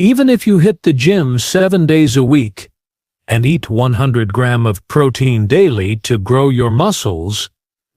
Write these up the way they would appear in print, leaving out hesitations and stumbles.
Even if you hit the gym 7 days a week and eat 100 grams of protein daily to grow your muscles,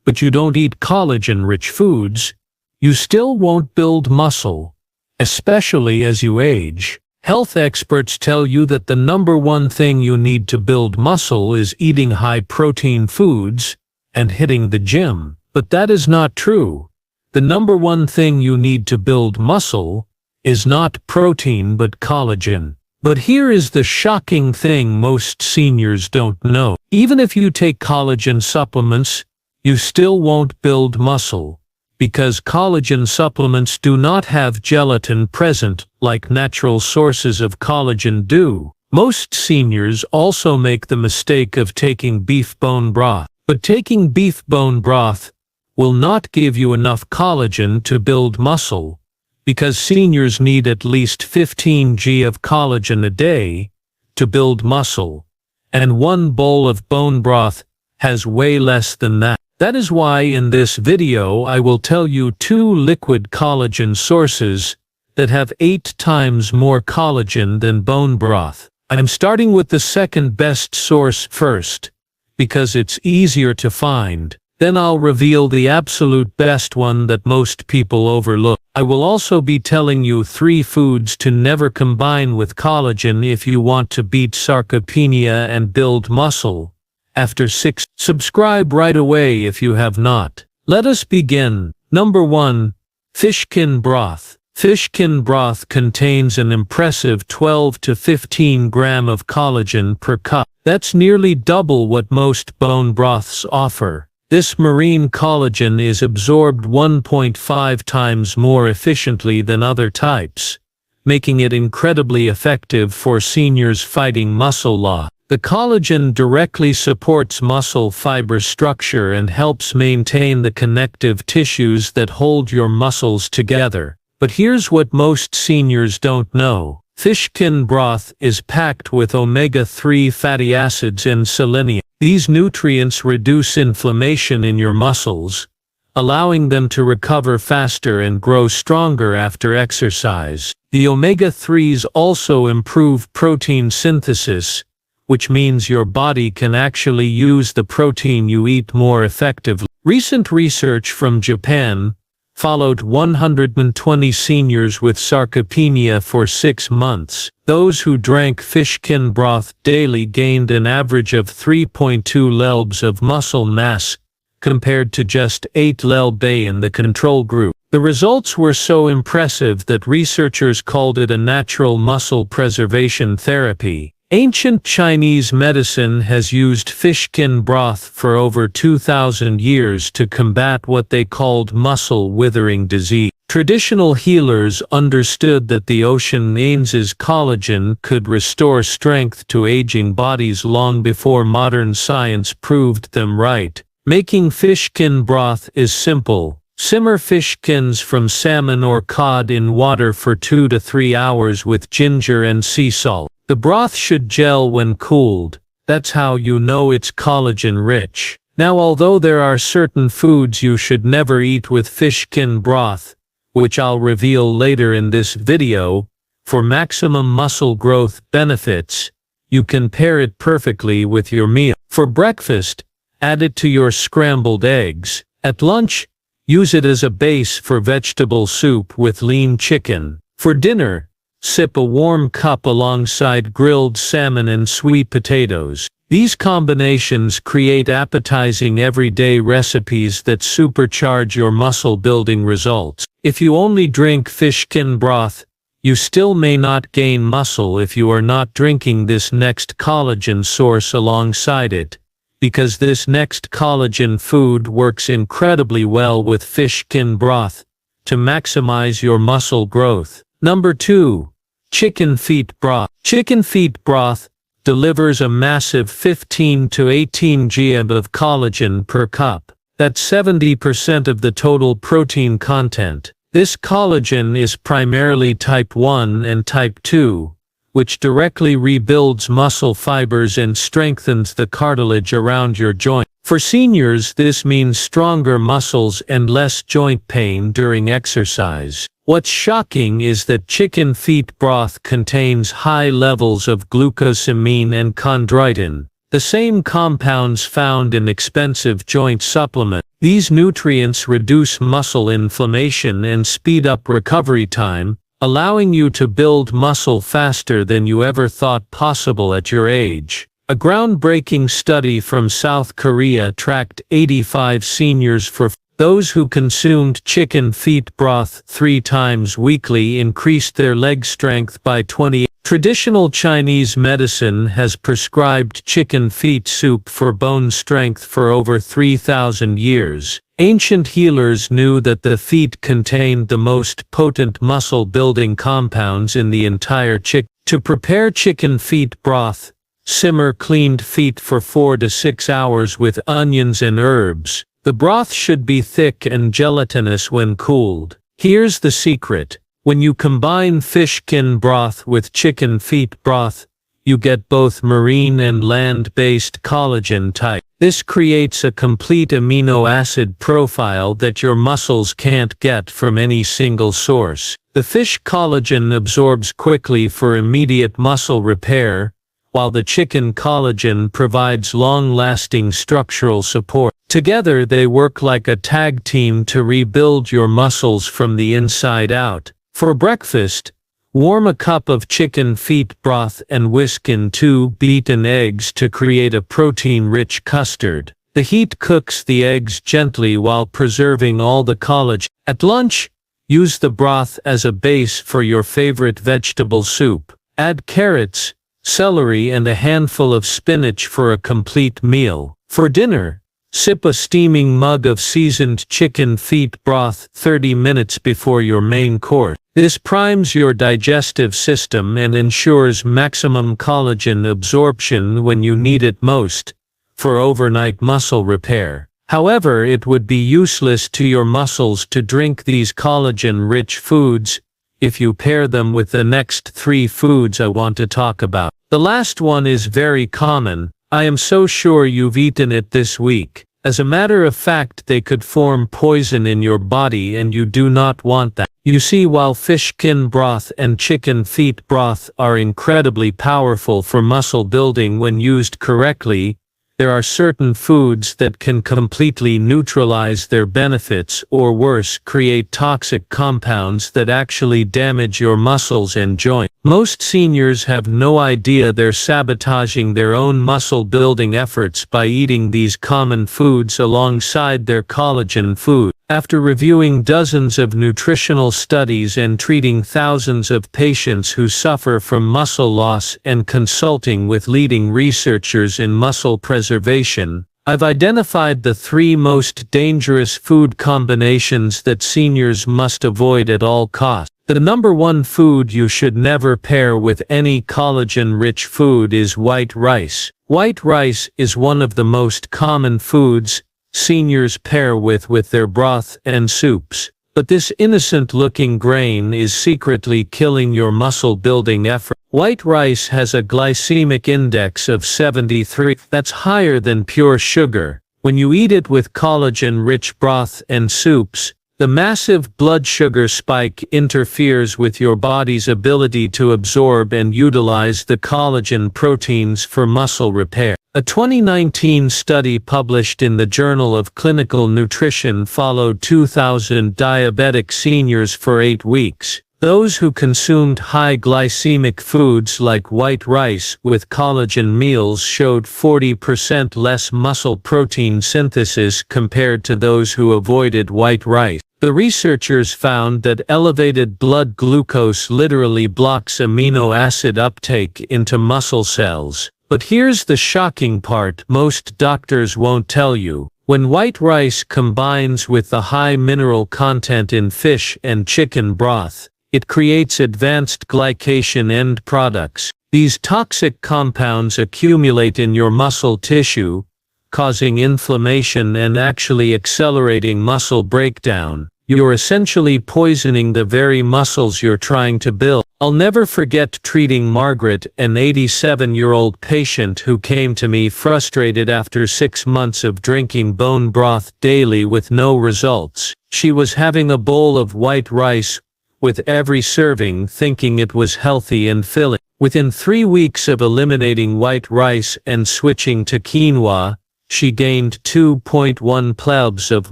but you don't eat collagen-rich foods, you still won't build muscle, especially as you age. Health experts tell you that the number one thing you need to build muscle is eating high-protein foods and hitting the gym. But that is not true. The number one thing you need to build muscle is not protein but collagen. But here is the shocking thing most seniors don't know. Even if you take collagen supplements, you still won't build muscle, because collagen supplements do not have gelatin present like natural sources of collagen do. Most seniors also make the mistake of taking beef bone broth. But taking beef bone broth will not give you enough collagen to build muscle, because seniors need at least 15 g of collagen a day to build muscle, and one bowl of bone broth has way less than that. That is why in this video I will tell you 2 liquid collagen sources that have 8 times more collagen than bone broth. I am starting with the second best source first, because it's easier to find. Then I'll reveal the absolute best one that most people overlook. I will also be telling you 3 foods to never combine with collagen if you want to beat sarcopenia and build muscle. After 6, subscribe right away if you have not. Let us begin. Number 1. Fishkin broth. Fishkin broth contains an impressive 12 to 15 grams of collagen per cup. That's nearly double what most bone broths offer. This marine collagen is absorbed 1.5 times more efficiently than other types, making it incredibly effective for seniors fighting muscle loss. The collagen directly supports muscle fiber structure and helps maintain the connective tissues that hold your muscles together. But here's what most seniors don't know. Fishkin broth is packed with omega-3 fatty acids and selenium. These nutrients reduce inflammation in your muscles, allowing them to recover faster and grow stronger after exercise. The omega-3s also improve protein synthesis, which means your body can actually use the protein you eat more effectively. Recent research from Japan followed 120 seniors with sarcopenia for 6 months. Those who drank fishkin broth daily gained an average of 3.2 lbs of muscle mass, compared to just 8 lb in the control group. The results were so impressive that researchers called it a natural muscle preservation therapy. Ancient Chinese medicine has used fishkin broth for over 2,000 years to combat what they called muscle withering disease. Traditional healers understood that the ocean Ains's collagen could restore strength to aging bodies long before modern science proved them right. Making fishkin broth is simple. Simmer fishkins from salmon or cod in water for 2 to 3 hours with ginger and sea salt. The broth should gel when cooled. That's how you know it's collagen-rich. Now, although there are certain foods you should never eat with fishkin broth, which I'll reveal later in this video, for maximum muscle growth benefits, you can pair it perfectly with your meal. For breakfast, add it to your scrambled eggs. At lunch, use it as a base for vegetable soup with lean chicken. For dinner, sip a warm cup alongside grilled salmon and sweet potatoes. These combinations create appetizing everyday recipes that supercharge your muscle-building results. If you only drink fishkin broth, you still may not gain muscle if you are not drinking this next collagen source alongside it, because this next collagen food works incredibly well with fishkin broth to maximize your muscle growth. Number 2. Chicken feet broth. Chicken feet broth delivers a massive 15 to 18 grams of collagen per cup. That's 70% of the total protein content. This collagen is primarily type 1 and type 2, which directly rebuilds muscle fibers and strengthens the cartilage around your joint. For seniors, this means stronger muscles and less joint pain during exercise. What's shocking is that chicken feet broth contains high levels of glucosamine and chondroitin, the same compounds found in expensive joint supplements. These nutrients reduce muscle inflammation and speed up recovery time, allowing you to build muscle faster than you ever thought possible at your age. A groundbreaking study from South Korea tracked 85 seniors. For those who consumed chicken feet broth 3 times weekly increased their leg strength by 20. Traditional Chinese medicine has prescribed chicken feet soup for bone strength for over 3,000 years. Ancient healers knew that the feet contained the most potent muscle-building compounds in the entire chicken. To prepare chicken feet broth, simmer cleaned feet for 4 to 6 hours with onions and herbs. The broth should be thick and gelatinous when cooled. Here's the secret. When you combine fish skin broth with chicken feet broth, you get both marine and land-based collagen type. This creates a complete amino acid profile that your muscles can't get from any single source. The fish collagen absorbs quickly for immediate muscle repair, while the chicken collagen provides long-lasting structural support. Together they work like a tag team to rebuild your muscles from the inside out. For breakfast, warm a cup of chicken feet broth and whisk in 2 beaten eggs to create a protein-rich custard. The heat cooks the eggs gently while preserving all the collagen. At lunch, use the broth as a base for your favorite vegetable soup. Add carrots, celery and a handful of spinach for a complete meal. For dinner, sip a steaming mug of seasoned chicken feet broth 30 minutes before your main course. This primes your digestive system and ensures maximum collagen absorption when you need it most, for overnight muscle repair. However, it would be useless to your muscles to drink these collagen-rich foods if you pair them with the next 3 foods I want to talk about. The last one is very common. I am so sure you've eaten it this week. As a matter of fact, they could form poison in your body and you do not want that. You see, while fish skin broth and chicken feet broth are incredibly powerful for muscle building when used correctly, there are certain foods that can completely neutralize their benefits or worse, create toxic compounds that actually damage your muscles and joints. Most seniors have no idea they're sabotaging their own muscle building efforts by eating these common foods alongside their collagen food. After reviewing dozens of nutritional studies and treating thousands of patients who suffer from muscle loss and consulting with leading researchers in muscle preservation, I've identified the 3 most dangerous food combinations that seniors must avoid at all costs. The number 1 food you should never pair with any collagen-rich food is white rice. White rice is one of the most common foods seniors pair with their broth and soups. But this innocent-looking grain is secretly killing your muscle-building effort. White rice has a glycemic index of 73. That's higher than pure sugar. When you eat it with collagen-rich broth and soups, the massive blood sugar spike interferes with your body's ability to absorb and utilize the collagen proteins for muscle repair. A 2019 study published in the Journal of Clinical Nutrition followed 2,000 diabetic seniors for 8 weeks. Those who consumed high glycemic foods like white rice with collagen meals showed 40% less muscle protein synthesis compared to those who avoided white rice. The researchers found that elevated blood glucose literally blocks amino acid uptake into muscle cells. But here's the shocking part most doctors won't tell you. When white rice combines with the high mineral content in fish and chicken broth, it creates advanced glycation end products. These toxic compounds accumulate in your muscle tissue, causing inflammation and actually accelerating muscle breakdown. you're essentially poisoning the very muscles you're trying to build. I'll never forget treating Margaret, an 87-year-old patient who came to me frustrated after 6 months of drinking bone broth daily with no results. She was having a bowl of white rice with every serving, thinking it was healthy and filling. Within 3 weeks of eliminating white rice and switching to quinoa, she gained 2.1 plebs of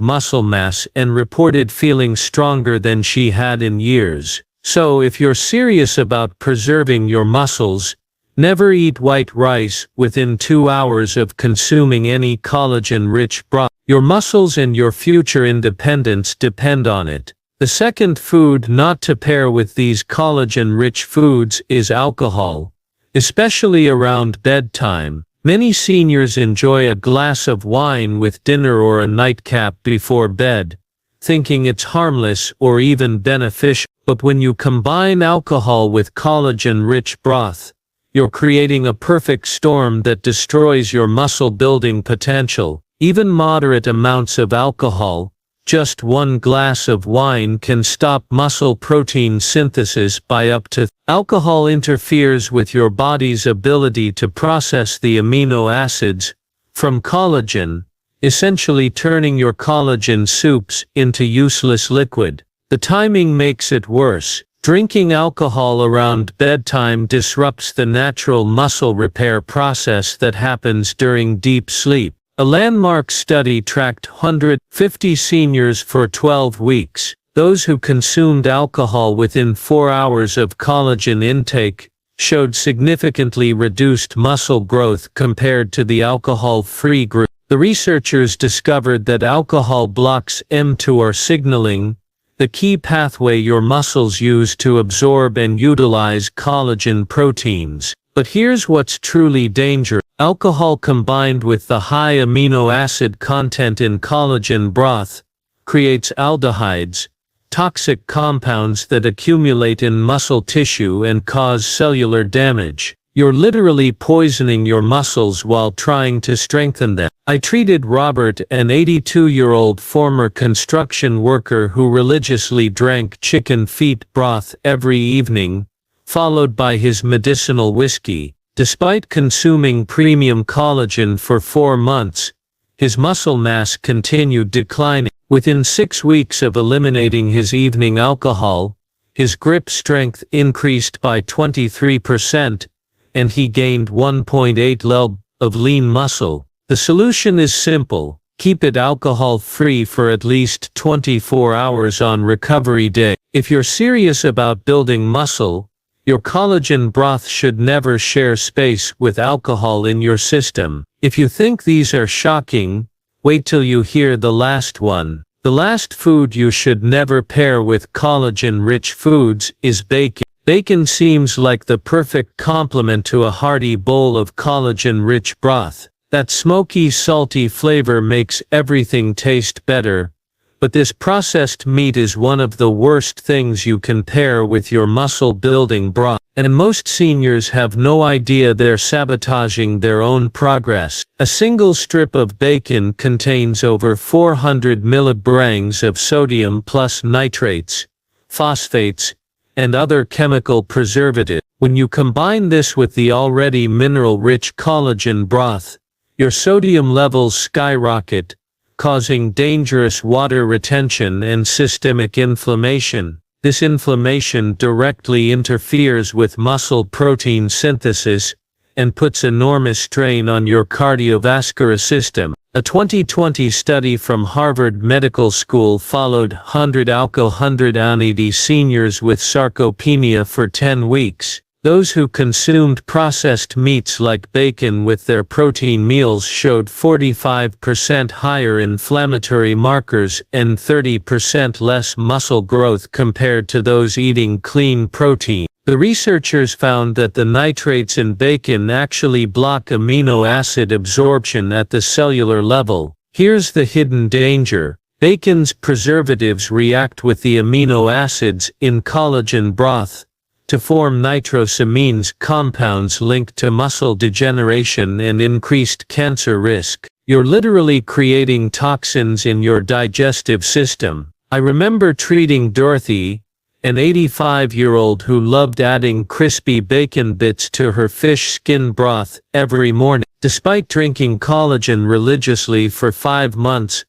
muscle mass and reported feeling stronger than she had in years. So if you're serious about preserving your muscles, never eat white rice within 2 hours of consuming any collagen-rich broth. Your muscles and your future independence depend on it. The second food not to pair with these collagen-rich foods is alcohol, especially around bedtime. Many seniors enjoy a glass of wine with dinner or a nightcap before bed, thinking it's harmless or even beneficial. But when you combine alcohol with collagen-rich broth, you're creating a perfect storm that destroys your muscle-building potential. Even moderate amounts of alcohol, just 1 glass of wine, can stop muscle protein synthesis by up to. Alcohol interferes with your body's ability to process the amino acids from collagen, essentially turning your collagen soups into useless liquid. The timing makes it worse. Drinking alcohol around bedtime disrupts the natural muscle repair process that happens during deep sleep. A landmark study tracked 150 seniors for 12 weeks. Those who consumed alcohol within 4 hours of collagen intake showed significantly reduced muscle growth compared to the alcohol-free group. The researchers discovered that alcohol blocks mTOR signaling, the key pathway your muscles use to absorb and utilize collagen proteins. But here's what's truly dangerous. Alcohol combined with the high amino acid content in collagen broth creates aldehydes, toxic compounds that accumulate in muscle tissue and cause cellular damage. You're literally poisoning your muscles while trying to strengthen them. I treated Robert, an 82-year-old former construction worker who religiously drank chicken feet broth every evening, followed by his medicinal whiskey. Despite consuming premium collagen for 4 months, his muscle mass continued declining. Within 6 weeks of eliminating his evening alcohol, his grip strength increased by 23%, and he gained 1.8 lb of lean muscle. The solution is simple: keep it alcohol-free for at least 24 hours on recovery day. If you're serious about building muscle, your collagen broth should never share space with alcohol in your system. If you think these are shocking, wait till you hear the last one. The last food you should never pair with collagen-rich foods is bacon. Bacon seems like the perfect complement to a hearty bowl of collagen-rich broth. That smoky, salty flavor makes everything taste better. But this processed meat is one of the worst things you can pair with your muscle-building broth. And most seniors have no idea they're sabotaging their own progress. A single strip of bacon contains over 400 milligrams of sodium plus nitrates, phosphates, and other chemical preservatives. When you combine this with the already mineral-rich collagen broth, your sodium levels skyrocket, causing dangerous water retention and systemic inflammation. This inflammation directly interferes with muscle protein synthesis and puts enormous strain on your cardiovascular system. A 2020 study from Harvard Medical School followed 180 seniors with sarcopenia for 10 weeks. Those who consumed processed meats like bacon with their protein meals showed 45% higher inflammatory markers and 30% less muscle growth compared to those eating clean protein. The researchers found that the nitrates in bacon actually block amino acid absorption at the cellular level. Here's the hidden danger. Bacon's preservatives react with the amino acids in collagen broth to form nitrosamines, compounds linked to muscle degeneration and increased cancer risk. You're literally creating toxins in your digestive system. I remember treating Dorothy, an 85-year-old who loved adding crispy bacon bits to her fish skin broth every morning. Despite drinking collagen religiously for 5 months,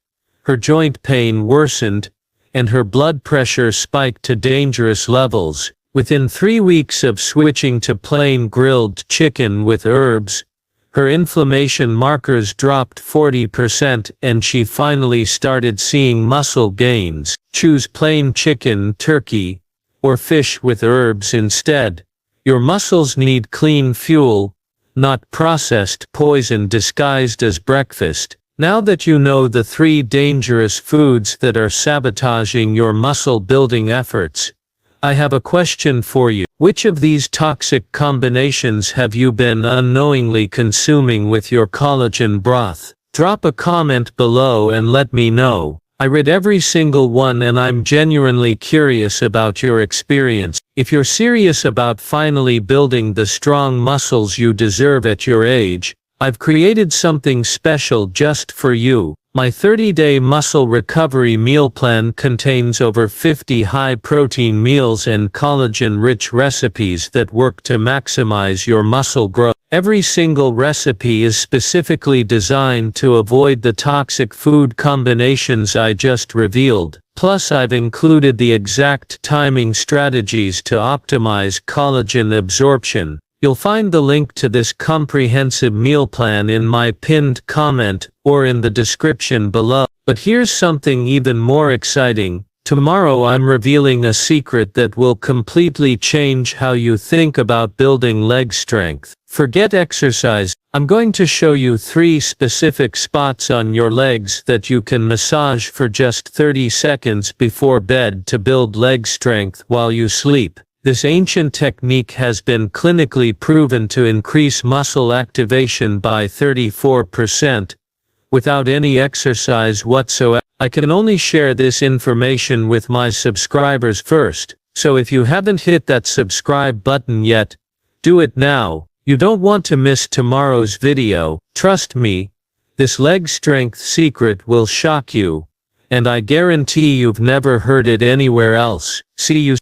her joint pain worsened, and her blood pressure spiked to dangerous levels. Within 3 weeks of switching to plain grilled chicken with herbs, her inflammation markers dropped 40% and she finally started seeing muscle gains. Choose plain chicken, turkey, or fish with herbs instead. Your muscles need clean fuel, not processed poison disguised as breakfast. Now that you know the 3 dangerous foods that are sabotaging your muscle building efforts, I have a question for you. Which of these toxic combinations have you been unknowingly consuming with your collagen broth? Drop a comment below and let me know. I read every single one and I'm genuinely curious about your experience. If you're serious about finally building the strong muscles you deserve at your age, I've created something special just for you. My 30-day muscle recovery meal plan contains over 50 high-protein meals and collagen-rich recipes that work to maximize your muscle growth. Every single recipe is specifically designed to avoid the toxic food combinations I just revealed. Plus, I've included the exact timing strategies to optimize collagen absorption. You'll find the link to this comprehensive meal plan in my pinned comment or in the description below. But here's something even more exciting. Tomorrow I'm revealing a secret that will completely change how you think about building leg strength. Forget exercise. I'm going to show you 3 specific spots on your legs that you can massage for just 30 seconds before bed to build leg strength while you sleep. This ancient technique has been clinically proven to increase muscle activation by 34% without any exercise whatsoever. I can only share this information with my subscribers first, so if you haven't hit that subscribe button yet, do it now. You don't want to miss tomorrow's video. Trust me, this leg strength secret will shock you, and I guarantee you've never heard it anywhere else. See you.